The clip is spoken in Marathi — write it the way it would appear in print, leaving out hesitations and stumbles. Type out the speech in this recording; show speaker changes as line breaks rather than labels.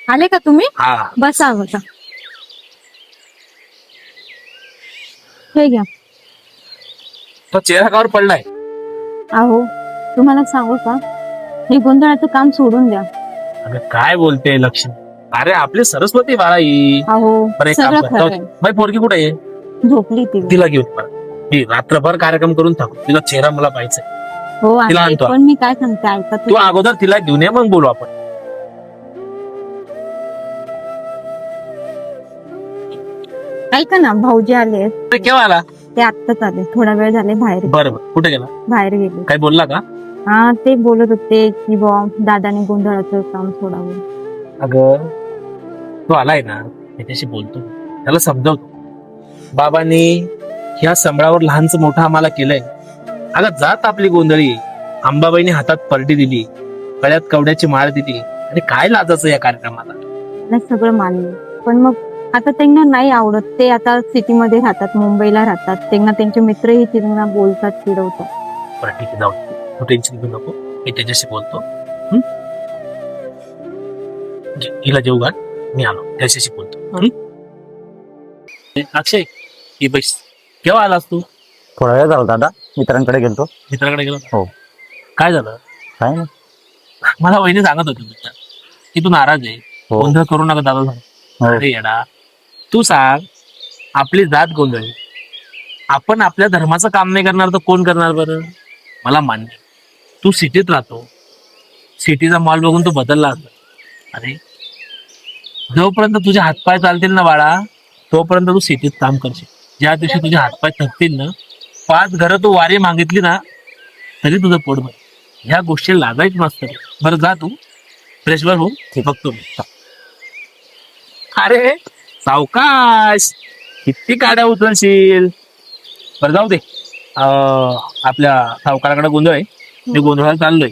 आले का तुम्ही?
हा
बसा बसा. हे घ्या.
तो चेहरा कावर पडलाय.
अहो तुम्हाला सांगू का, हे गोंधळाचं काम सोडून द्या.
अगं काय बोलते लक्ष्मी. अरे आपली सरस्वती बाळा ही.
अहो
बरं एक काम
सगळं
कर,
खरं आहे.
माझी पोरगी कुठे आहे?
झोपली ती.
तिला घेऊन मला. मी रात्रभर कार्यक्रम करून थांबू. तिला चेहरा मला पाहिजे.
हो
तिला
आहे,
आणतो.
पण मी काय सांगते ऐका
तू अगोदर तिला घेऊन ये, मग बोलू आपण.
ऐका ना, भाऊजी आले.
ते केव्हा आला?
ते आत्ताच आले, थोडा वेळ झाले बाहेर
बरं बरं, कुठे गेला?
बाहेर गेले.
काय बोलला का?
हा ते बोलत होते की बॉ दादाने गोंधळाचं काम सोडावं.
अगं तो आलाय ना, त्याच्याशी बोलतो, त्याला समजावतो. बाबांनी ह्या संबळावर लहानच मोठं आम्हाला केलंय. अगं जात आपली गोंधळी. अंबाबाईने हातात परडी दिली, गळ्यात कवड्याची माळ दिली, आणि काय लाजायचं या कार्यक्रमाला.
नाही सगळं मान्य, पण मग आता त्यांना नाही आवडत. ते आता सिटीमध्ये राहतात, मुंबईला राहतात. त्यांना त्यांचे मित्रही त्यांना बोलतात, चिडवतात.
बरं ठीक आहे, जाऊ दे. तू टेन्शन घेऊ नको, मी त्याच्याशी बोलतो. हिला जेव घाल, मी आलो, त्याच्याशी बोलतो. अक्षय ही बैस. केव्हा आलास तू?
थोडा वेळ झाला दादा, मित्रांकडे गेलतो.
मित्राकडे गेलो?
हो.
काय झालं?
काय नाही.
मला वहिनी सांगत होती मित्र की तू नाराज आहे,
हो.
गोंधळ करू नका दादा.
हो.
अरे येडा, तू सांग, आपली जात गोंधळी, आपण आपल्या धर्माचं काम नाही करणार तर कोण करणार बरं? मला मान्य, तू सिटीत राहतो, सिटीचा मॉल बघून तू बदलला असता. अरे जोपर्यंत तुझे हातपाय चालतील ना बाळा, तोपर्यंत तू सिटीत काम करशील. ज्या दिवशी तुझे हातपाय थकतील ना, 5 घरं तू वारी मागितली ना, तरी तुझं पोट भर. ह्या गोष्टी लागायच नसतं. बरं जा तू फ्रेश वर हो, बघतो मी. अरे सावकाश, किती काड्या उचलशील. बरं जाऊ दे. आपल्या सावकाराकडे गोंधळ आहे, मी गोंधळाला चाललोय.